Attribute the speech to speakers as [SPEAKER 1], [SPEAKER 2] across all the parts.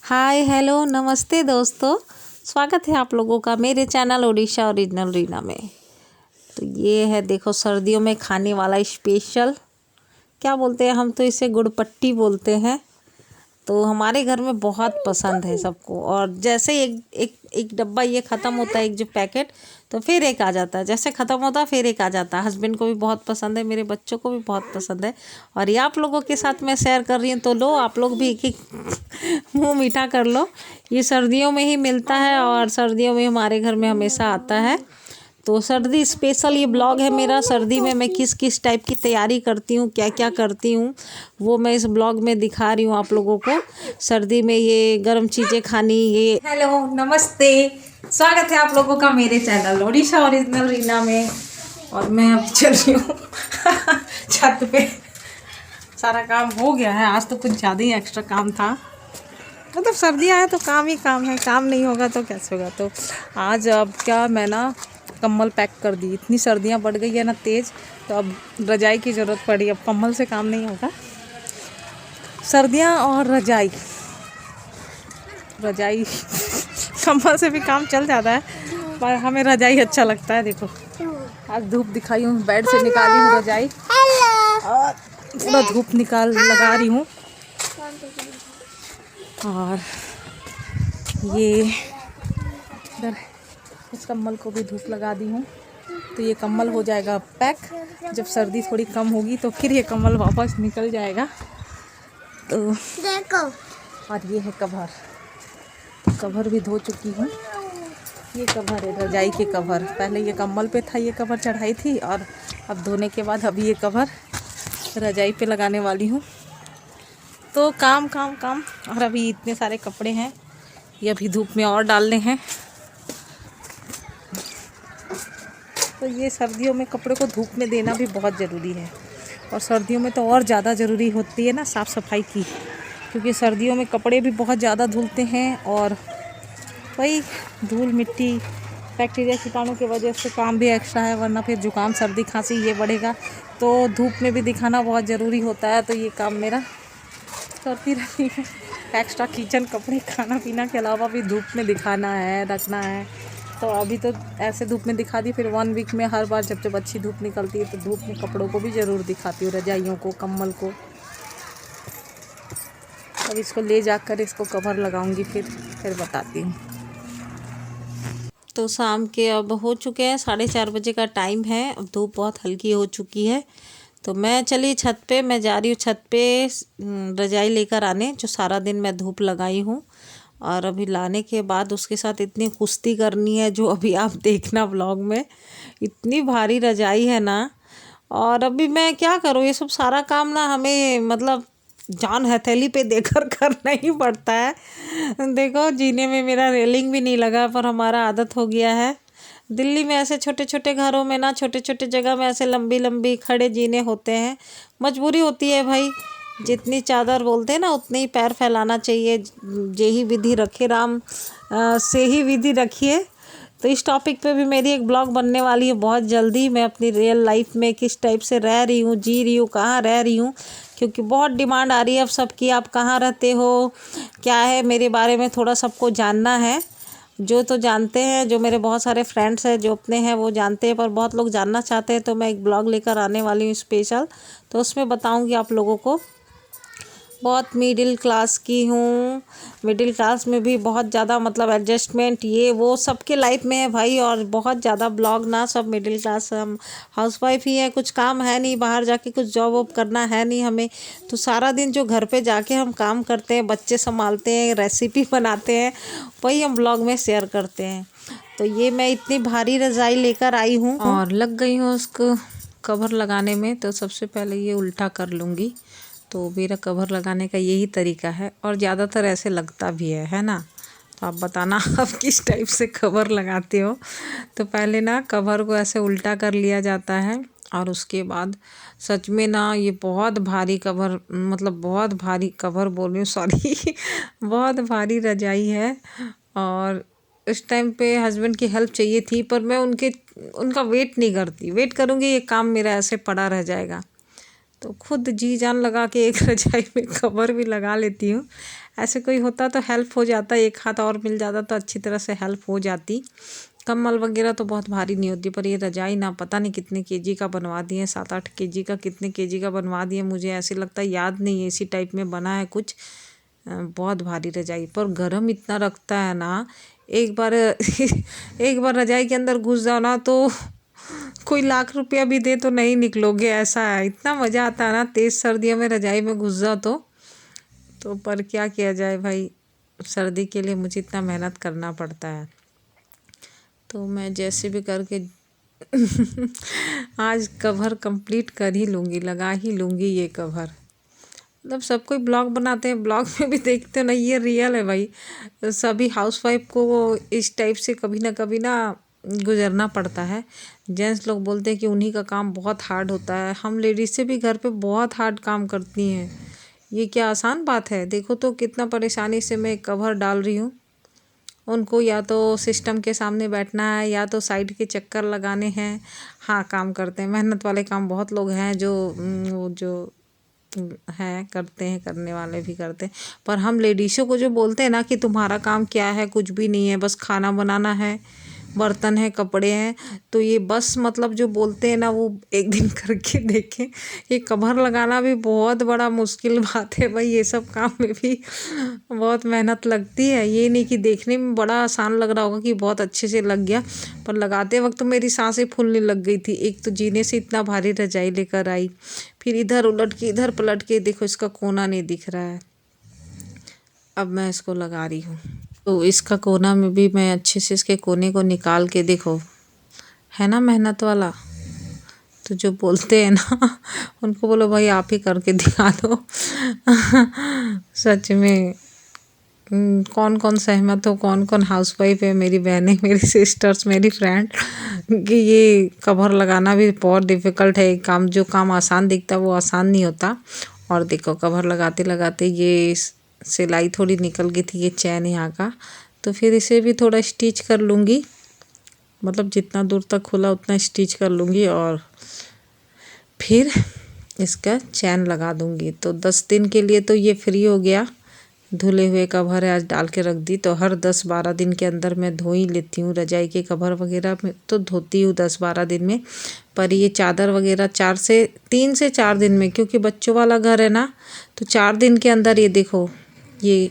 [SPEAKER 1] Hi hello नमस्ते दोस्तों। स्वागत है आप लोगों का मेरे चैनल ओडिशा ओरिजिनल रीना में। तो ये है देखो सर्दियों में खाने वाला स्पेशल, क्या बोलते हैं हम तो इसे गुड़पट्टी बोलते हैं। तो हमारे घर में बहुत पसंद है सबको। और जैसे ही एक डब्बा ये ख़त्म होता है, एक जो पैकेट, तो फिर एक आ जाता है। जैसे ख़त्म होता है फिर एक आ जाता है। हस्बैंड को भी बहुत पसंद है, मेरे बच्चों को भी बहुत पसंद है। और ये आप लोगों के साथ मैं शेयर कर रही हूँ, तो लो आप लोग भी एक एक मुँह मीठा कर लो। ये सर्दियों में ही मिलता है और सर्दियों में हमारे घर में हमेशा आता है। तो सर्दी स्पेशल ये ब्लॉग है मेरा। सर्दी में मैं किस किस टाइप की तैयारी करती हूँ, क्या क्या करती हूँ, वो मैं इस ब्लॉग में दिखा रही हूँ आप लोगों को। सर्दी में ये गर्म चीज़ें खानी, ये हेलो नमस्ते, स्वागत है आप लोगों का मेरे चैनल ओडिशा ओरिजिनल रीना में। और मैं अब चल रही हूँ छत पे। सारा काम हो गया है, आज तो कुछ ज़्यादा ही एक्स्ट्रा काम था। मतलब सर्दियाँ हैं तो काम ही काम है, काम नहीं होगा तो कैसे होगा। तो आज अब क्या मैं ना कम्बल पैक कर दी। इतनी सर्दियाँ बढ़ गई है ना तेज़, तो अब रजाई की ज़रूरत पड़ी। अब कम्बल से काम नहीं होगा। सर्दियाँ और रजाई कम्बल से भी काम चल जाता है, पर हमें रजाई अच्छा लगता है। देखो आज धूप दिखाई हूँ, बेड से निकाली हूँ रजाई और पूरा धूप लगा रही हूँ। और ये इधर इस कम्बल को भी धूप लगा दी हूँ, तो ये कम्बल हो जाएगा पैक। जब सर्दी थोड़ी कम होगी तो फिर ये कम्बल वापस निकल जाएगा। तो देखो, और ये है कवर। कवर भी धो चुकी हूँ। ये कवर है रजाई के कवर। पहले ये कम्बल पे था, ये कवर चढ़ाई थी, और अब धोने के बाद अभी ये कवर रजाई पे लगाने वाली हूँ। तो काम काम काम। और अभी इतने सारे कपड़े हैं, ये अभी धूप में और डालने हैं। तो ये सर्दियों में कपड़े को धूप में देना भी बहुत ज़रूरी है। और सर्दियों में तो और ज़्यादा ज़रूरी होती है ना साफ़ सफाई की, क्योंकि सर्दियों में कपड़े भी बहुत ज़्यादा धुलते हैं। और वही धूल मिट्टी बैक्टीरिया कीटाणु की वजह से काम भी एक्स्ट्रा है, वरना फिर जुकाम सर्दी खांसी ये बढ़ेगा। तो धूप में भी दिखाना बहुत ज़रूरी होता है। तो ये काम मेरा करती रहती है। एक्स्ट्रा किचन कपड़े खाना पीना के अलावा भी धूप में दिखाना है, रखना है। तो अभी तो ऐसे धूप में दिखा दी, फिर 1 वीक में हर बार जब जब अच्छी धूप निकलती है तो धूप में कपड़ों को भी ज़रूर दिखाती हूँ, रजाइयों को, कम्बल को। अब इसको ले जाकर इसको कवर लगाऊंगी, फिर बताती हूँ। तो शाम के अब हो चुके हैं 4:30 बजे का टाइम है। अब धूप बहुत हल्की हो चुकी है, तो मैं चली छत पे। मैं जा रही हूँ छत पे रजाई लेकर आने, जो सारा दिन मैं धूप लगाई हूँ। और अभी लाने के बाद उसके साथ इतनी कुश्ती करनी है, जो अभी आप देखना व्लॉग में। इतनी भारी रजाई है ना। और अभी मैं क्या करूँ, ये सब सारा काम ना हमें मतलब जान हथेली पे देकर करना ही पड़ता है। देखो जीने में मेरा रेलिंग भी नहीं लगा, पर हमारा आदत हो गया है। दिल्ली में ऐसे छोटे छोटे घरों में ना, छोटे छोटे जगह में ऐसे लंबी लंबी खड़े जीने होते हैं। मजबूरी होती है भाई, जितनी चादर बोलते हैं ना उतनी ही पैर फैलाना चाहिए। जेहि विधि रखे राम से ही विधि रखिए। तो इस टॉपिक पे भी मेरी एक ब्लॉग बनने वाली है बहुत जल्दी। मैं अपनी रियल लाइफ में किस टाइप से रह रही हूँ, जी रही हूँ, कहाँ रह रही हूँ, क्योंकि बहुत डिमांड आ रही है अब सबकी, आप कहाँ रहते हो, क्या है मेरे बारे में थोड़ा सबको जानना है। जो तो जानते हैं, जो मेरे बहुत सारे फ्रेंड्स हैं जो अपने हैं वो जानते हैं, पर बहुत लोग जानना चाहते हैं। तो मैं एक ब्लॉग लेकर आने वाली हूँ स्पेशल। तो उसमें बताऊँगी आप लोगों को। बहुत मिडिल क्लास की हूँ, मिडिल क्लास में भी बहुत ज़्यादा मतलब एडजस्टमेंट ये वो सबके लाइफ में है भाई। और बहुत ज़्यादा ब्लॉग ना, सब मिडिल क्लास, हम हाउसवाइफ ही है, कुछ काम है नहीं, बाहर जाके कुछ जॉब वॉब करना है नहीं हमें। तो सारा दिन जो घर पे जाके हम काम करते हैं, बच्चे संभालते हैं, रेसिपी बनाते हैं, वही हम ब्लॉग में शेयर करते हैं। तो ये मैं इतनी भारी रज़ाई लेकर आई हूँ और लग गई हूँ उसको कवर लगाने में। तो सबसे पहले ये उल्टा कर लूँगी। तो मेरा कवर लगाने का यही तरीका है, और ज़्यादातर ऐसे लगता भी है ना। तो आप बताना आप किस टाइप से कवर लगाते हो। तो पहले ना कवर को ऐसे उल्टा कर लिया जाता है, और उसके बाद सच में ना ये बहुत भारी कवर, मतलब बहुत भारी कवर बोल रही हूँ, सॉरी बहुत भारी रजाई है। और इस टाइम पे हस्बैंड की हेल्प चाहिए थी, पर मैं उनका वेट नहीं करती। वेट करूँगी ये काम मेरा ऐसे पड़ा रह जाएगा। तो खुद जी जान लगा के एक रजाई में कवर भी लगा लेती हूँ। ऐसे कोई होता तो हेल्प हो जाता, एक हाथ और मिल जाता तो अच्छी तरह से हेल्प हो जाती। कम्बल वगैरह तो बहुत भारी नहीं होती, पर ये रजाई ना पता नहीं कितने केजी का बनवा दिए, 7-8 केजी का, कितने केजी का बनवा दिए, मुझे ऐसे लगता है याद नहीं है, इसी टाइप में बना है कुछ। बहुत भारी रजाई, पर गर्म इतना रखता है ना, एक बार एक बार रजाई के अंदर घुस जाओ ना तो कोई लाख रुपया भी दे तो नहीं निकलोगे, ऐसा है। इतना मज़ा आता है ना तेज़ सर्दियों में रजाई में घुस जाओ तो पर क्या किया जाए भाई, सर्दी के लिए मुझे इतना मेहनत करना पड़ता है। तो मैं जैसे भी करके आज कवर कंप्लीट कर ही लूँगी, लगा ही लूँगी ये कवर। मतलब सब कोई ब्लॉग बनाते हैं, ब्लॉग में भी देखते हो ना, ये रियल है भाई। सभी हाउसवाइफ को इस टाइप से कभी ना गुजरना पड़ता है। जेंट्स लोग बोलते हैं कि उन्हीं का काम बहुत हार्ड होता है, हम लेडीज से भी घर पे बहुत हार्ड काम करती हैं। ये क्या आसान बात है? देखो तो कितना परेशानी से मैं कवर डाल रही हूँ। उनको या तो सिस्टम के सामने बैठना है या तो साइड के चक्कर लगाने हैं। हाँ, काम करते हैं, मेहनत वाले काम बहुत लोग हैं जो वो जो हैं करते हैं, करने वाले भी करते हैं। पर हम लेडीज़ों को जो बोलते हैं ना कि तुम्हारा काम क्या है, कुछ भी नहीं है, बस खाना बनाना है, बर्तन है, कपड़े हैं, तो ये बस मतलब जो बोलते हैं ना वो एक दिन करके देखें। ये कवर लगाना भी बहुत बड़ा मुश्किल बात है भाई, ये सब काम में भी बहुत मेहनत लगती है। ये नहीं कि देखने में बड़ा आसान लग रहा होगा कि बहुत अच्छे से लग गया, पर लगाते वक्त तो मेरी सांसें फूलने लग गई थी। एक तो जीने से इतना भारी रजाई लेकर आई, फिर इधर उलट के इधर पलट के देखो इसका कोना नहीं दिख रहा है। अब मैं इसको लगा रही हूँ, तो इसका कोना में भी मैं अच्छे से इसके कोने को निकाल के, देखो है ना मेहनत वाला। तो जो बोलते हैं ना उनको बोलो भाई आप ही करके दिखा दो। सच में कौन कौन सहमत हो, कौन कौन हाउसवाइफ है, मेरी बहनें, मेरी सिस्टर्स, मेरी फ्रेंड, कि ये कवर लगाना भी बहुत डिफ़िकल्ट है। काम जो काम आसान दिखता है वो आसान नहीं होता। और देखो कवर लगाते लगाते ये सिलाई थोड़ी निकल गई थी, ये चैन यहाँ का, तो फिर इसे भी थोड़ा स्टिच कर लूँगी। मतलब जितना दूर तक खुला उतना स्टिच कर लूँगी और फिर इसका चैन लगा दूँगी। तो 10 दिन के लिए तो ये फ्री हो गया। धुले हुए कवर है, आज डाल के रख दी, तो हर 10-12 दिन के अंदर मैं धो ही लेती हूँ। रजाई के कवर वगैरह में तो धोती हूँ 10-12 दिन में, पर ये चादर वगैरह 3 से 4 दिन में, क्योंकि बच्चों वाला घर है ना, तो 4 दिन के अंदर ये देखो ये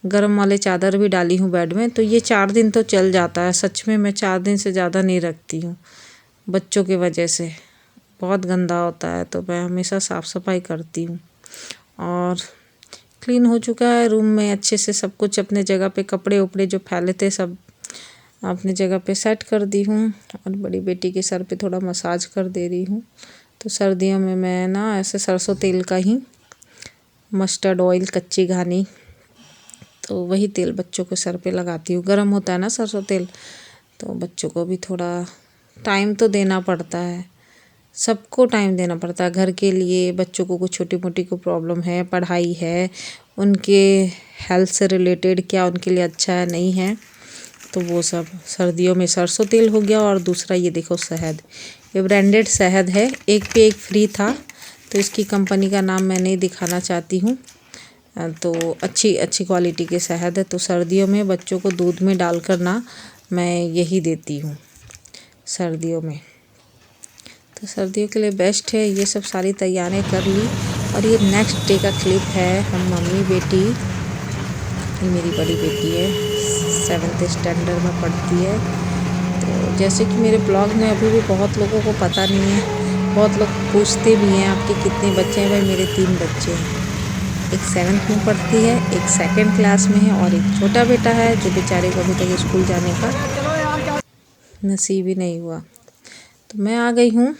[SPEAKER 1] गर्म वाले चादर भी डाली हूँ बेड में, तो ये 4 दिन तो चल जाता है। सच में मैं 4 दिन से ज़्यादा नहीं रखती हूँ बच्चों की वजह से, बहुत गंदा होता है, तो मैं हमेशा साफ़ सफाई करती हूँ। और क्लीन हो चुका है रूम में अच्छे से, सब कुछ अपने जगह पे, कपड़े उपड़े जो फैले थे सब अपनी जगह पे सेट कर दी हूँ। और बड़ी बेटी के सर पे थोड़ा मसाज कर दे रही हूँ। तो सर्दियों में मैं ना ऐसे सरसों तेल का ही, मस्टर्ड ऑयल, कच्ची घानी, तो वही तेल बच्चों के सर पे लगाती हूँ। गर्म होता है ना सरसों तेल, तो बच्चों को भी थोड़ा टाइम तो देना पड़ता है, सबको टाइम देना पड़ता है घर के लिए। बच्चों को कुछ छोटी मोटी को प्रॉब्लम है, पढ़ाई है, उनके हेल्थ से रिलेटेड क्या उनके लिए अच्छा है नहीं है, तो वो सब सर्दियों में सरसों तेल हो गया। और दूसरा ये देखो शहद, ये ब्रांडेड शहद है, एक पे एक फ्री था, तो इसकी कंपनी का नाम मैं नहीं दिखाना चाहती हूँ। तो अच्छी क्वालिटी के शहद है, तो सर्दियों में बच्चों को दूध में डालकर ना मैं यही देती हूँ सर्दियों में। तो सर्दियों के लिए बेस्ट है। ये सब सारी तैयारियां कर ली और ये नेक्स्ट डे का क्लिप है। हम मम्मी बेटी, मेरी बड़ी बेटी है, 7th स्टैंडर्ड में पढ़ती है। तो जैसे कि मेरे ब्लॉग में अभी भी बहुत लोगों को पता नहीं है, बहुत लोग पूछते भी हैं आपके कितने बच्चे हैं। भाई मेरे 3 बच्चे हैं, एक 7th में पढ़ती है, एक 2nd क्लास में है और एक छोटा बेटा है जो बेचारे को अभी तक स्कूल जाने का नसीब ही नहीं हुआ। तो मैं आ गई हूँ,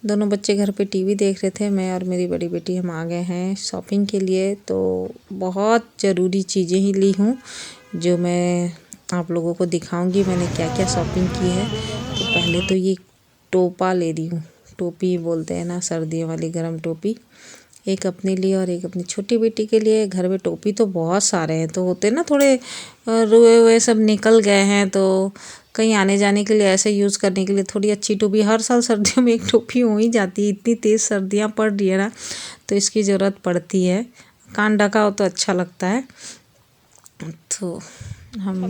[SPEAKER 1] दोनों बच्चे घर पे टीवी देख रहे थे, मैं और मेरी बड़ी बेटी हम आ गए हैं शॉपिंग के लिए। तो बहुत ज़रूरी चीज़ें ही ली हूँ जो मैं आप लोगों को दिखाऊंगी मैंने क्या क्या शॉपिंग की है। तो पहले तो ये टोपा ले रही हूँ, टोपी बोलते हैं ना, सर्दियों वाली गर्म टोपी, एक अपने लिए और एक अपनी छोटी बेटी के लिए। घर में टोपी तो बहुत सारे हैं, तो होते ना थोड़े रुए हुए सब निकल गए हैं, तो कहीं आने जाने के लिए ऐसे यूज़ करने के लिए थोड़ी अच्छी टोपी, हर साल सर्दियों में एक टोपी हो ही जाती है, इतनी तेज़ सर्दियाँ पड़ रही है ना, तो इसकी ज़रूरत पड़ती है। कान ढका हो तो अच्छा लगता है। तो हम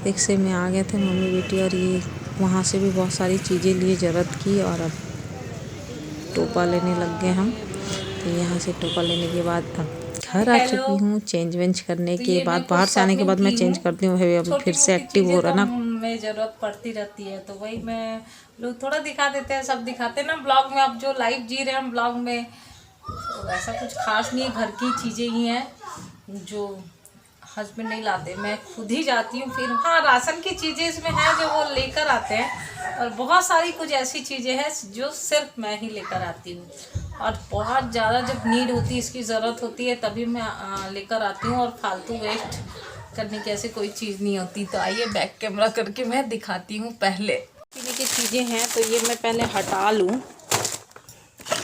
[SPEAKER 1] रिक्शे में आ गए थे मम्मी बेटी, और ये वहाँ से भी बहुत सारी चीज़ें लिए ज़रूरत की, और अब टोपा लेने लग गए हम। तो यहाँ से टोपा लेने के बाद अब घर आ चुकी हूँ। चेंज वेंज करने के बाद, बाहर से आने के बाद मैं चेंज करती हूँ, अभी फिर से एक्टिव हो रहा ना,
[SPEAKER 2] में ज़रूरत पड़ती रहती है। तो वही मैं लोग थोड़ा दिखा देते हैं, सब दिखाते हैं ना ब्लॉग में। अब जो लाइव जी रहे हैं हम ब्लॉग में, तो ऐसा कुछ खास नहीं है, घर की चीज़ें ही हैं जो हस्बैंड नहीं लाते, मैं खुद ही जाती हूँ। फिर हाँ, राशन की चीज़ें इसमें हैं जो वो लेकर आते हैं, और बहुत सारी कुछ ऐसी चीज़ें हैं जो सिर्फ मैं ही लेकर आती हूँ। और बहुत ज़्यादा जब नीड होती है, इसकी ज़रूरत होती है, तभी मैं लेकर आती हूँ। और फालतू वेस्ट करने की ऐसी कोई चीज़ नहीं होती। तो आइए बैक कैमरा करके मैं दिखाती हूँ। पहले पीने की चीज़ें हैं तो ये मैं पहले हटा लूँ।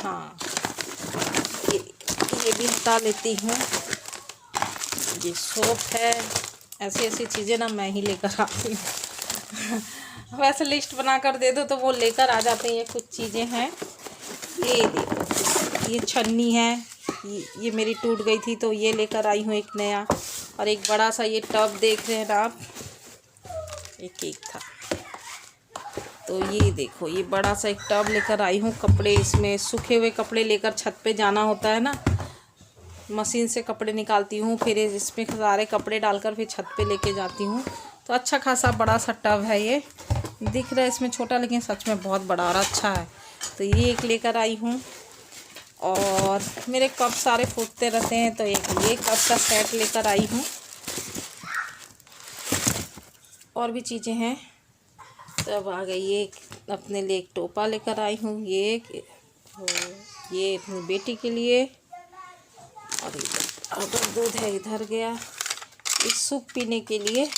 [SPEAKER 2] हाँ, ये भी हटा लेती हूँ। ये सोप है, ऐसी ऐसी चीज़ें ना मैं ही लेकर आती हूँ। वैसे लिस्ट बना कर दे दो तो वो लेकर आ जाते हैं। ये कुछ चीज़ें हैं, ये देखो, ये छन्नी है, ये मेरी टूट गई थी तो ये लेकर आई हूँ एक नया। और एक बड़ा सा ये टब देख रहे हैं ना आप, ये केक था, तो ये देखो, ये बड़ा सा एक टब लेकर आई हूँ। कपड़े, इसमें सूखे हुए कपड़े लेकर छत पे जाना होता है ना, मशीन से कपड़े निकालती हूँ, फिर इसमें सारे कपड़े डालकर फिर छत पे लेके जाती हूँ। तो अच्छा खासा बड़ा सा टब है। ये दिख रहा है इसमें छोटा, लेकिन सच में बहुत बड़ा और अच्छा है। तो ये एक लेकर आई हूँ। और मेरे कप सारे फूटते रहते हैं, तो एक ये कप का सेट लेकर आई हूँ। और भी चीज़ें हैं। तब आ गई, ये अपने लिए एक टोपा लेकर आई हूँ, ये अपनी बेटी के लिए। और अगर दूध है इधर गया, इस सूप पीने के लिए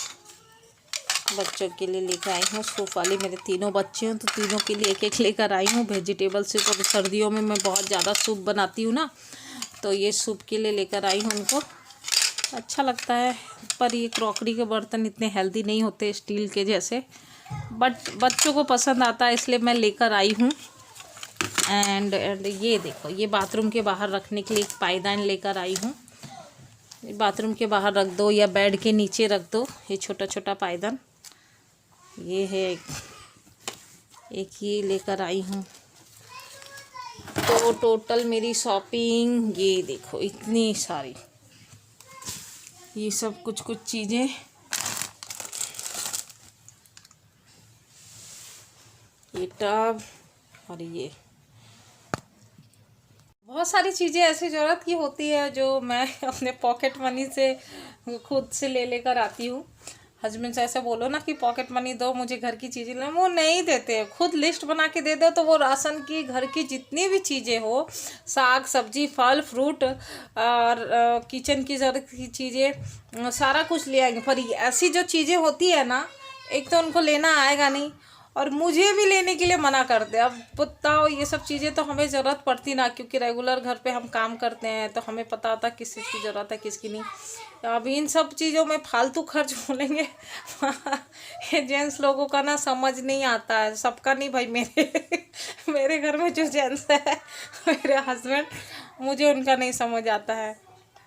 [SPEAKER 2] बच्चों के लिए लेकर आई हूँ। सूप वाली मेरे तीनों बच्चे हैं, तो तीनों के लिए एक एक लेकर आई हूँ। वेजिटेबल सूप, और सर्दियों में मैं बहुत ज़्यादा सूप बनाती हूँ ना, तो ये सूप के लिए लेकर आई हूँ। उनको अच्छा लगता है, पर ये क्रॉकरी के बर्तन इतने हेल्दी नहीं होते स्टील के जैसे, बट बच्चों को पसंद आता है, इसलिए मैं लेकर आई हूँ। एंड ये देखो, ये बाथरूम के बाहर रखने के लिए एक पायदान लेकर आई हूँ। बाथरूम के बाहर रख दो या बेड के नीचे रख दो, ये छोटा छोटा पायदान। ये है एक ये लेकर आई हूँ। तो टोटल मेरी शॉपिंग ये देखो, इतनी सारी, ये सब कुछ कुछ चीज़ें, ये टब, और ये बहुत सारी चीज़ें ऐसी ज़रूरत की होती है जो मैं अपने पॉकेट मनी से खुद से लेकर आती हूँ। हस्बैंड से ऐसे बोलो ना कि पॉकेट मनी दो मुझे घर की चीज़ें ले, वो नहीं देते। खुद लिस्ट बना के दे दो तो वो राशन की, घर की जितनी भी चीज़ें हो, साग सब्जी फल फ्रूट और किचन की ज़रूरत की चीज़ें, सारा कुछ ले आएंगे। पर ऐसी जो चीज़ें होती है ना, एक तो उनको लेना आएगा नहीं, और मुझे भी लेने के लिए मना करते। अब बताओ, ये सब चीज़ें तो हमें ज़रूरत पड़ती ना, क्योंकि रेगुलर घर पे हम काम करते हैं, तो हमें पता होता किस चीज़ की ज़रूरत है किसकी नहीं। अब इन सब चीज़ों में फालतू खर्च बोलेंगे ये जेंट्स लोगों का ना समझ नहीं आता है, सबका नहीं भाई। मेरे घर में जो जेंट्स है, मेरे हस्बैंड, मुझे उनका नहीं समझ आता है।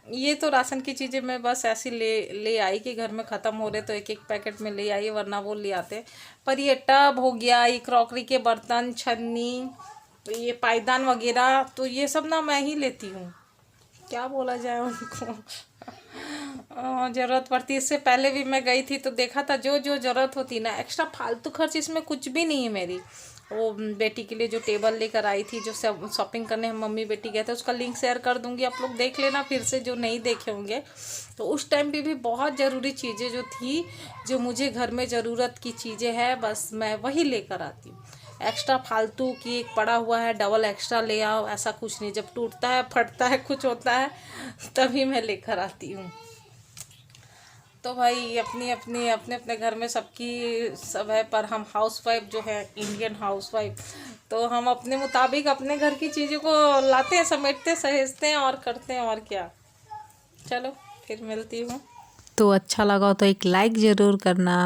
[SPEAKER 2] ये तो राशन की चीज़ें मैं बस ऐसी ले आई कि घर में ख़त्म हो रहे तो एक एक पैकेट में ले आई, वरना वो ले आते। पर ये टब हो गया, ये क्रॉकरी के बर्तन, छन्नी, ये पायदान वगैरह, तो ये सब ना मैं ही लेती हूँ। क्या बोला जाए उनको, ज़रूरत पड़ती है। इससे पहले भी मैं गई थी तो देखा था, जो जो ज़रूरत होती ना, एक्स्ट्रा फालतू खर्च इसमें कुछ भी नहीं है मेरी। वो बेटी के लिए जो टेबल लेकर आई थी, जो शॉपिंग करने हम मम्मी बेटी गए थे, उसका लिंक शेयर कर दूंगी, आप लोग देख लेना फिर से जो नहीं देखे होंगे। तो उस टाइम पे भी बहुत ज़रूरी चीज़ें जो थी, जो मुझे घर में ज़रूरत की चीज़ें हैं, बस मैं वही लेकर आती हूँ। एक्स्ट्रा फालतू की एक पड़ा हुआ है डबल एक्स्ट्रा ले आओ, ऐसा कुछ नहीं। जब टूटता है, फटता है, कुछ होता है, तभी मैं लेकर आती हूँ। तो भाई अपने अपने घर में सबकी सब है, पर हम हाउसवाइफ जो है, इंडियन हाउसवाइफ, तो हम अपने मुताबिक अपने घर की चीज़ों को लाते हैं, समेटते सहेजते हैं और करते हैं, और क्या। चलो फिर मिलती हूँ।
[SPEAKER 1] तो अच्छा लगा तो एक लाइक ज़रूर करना।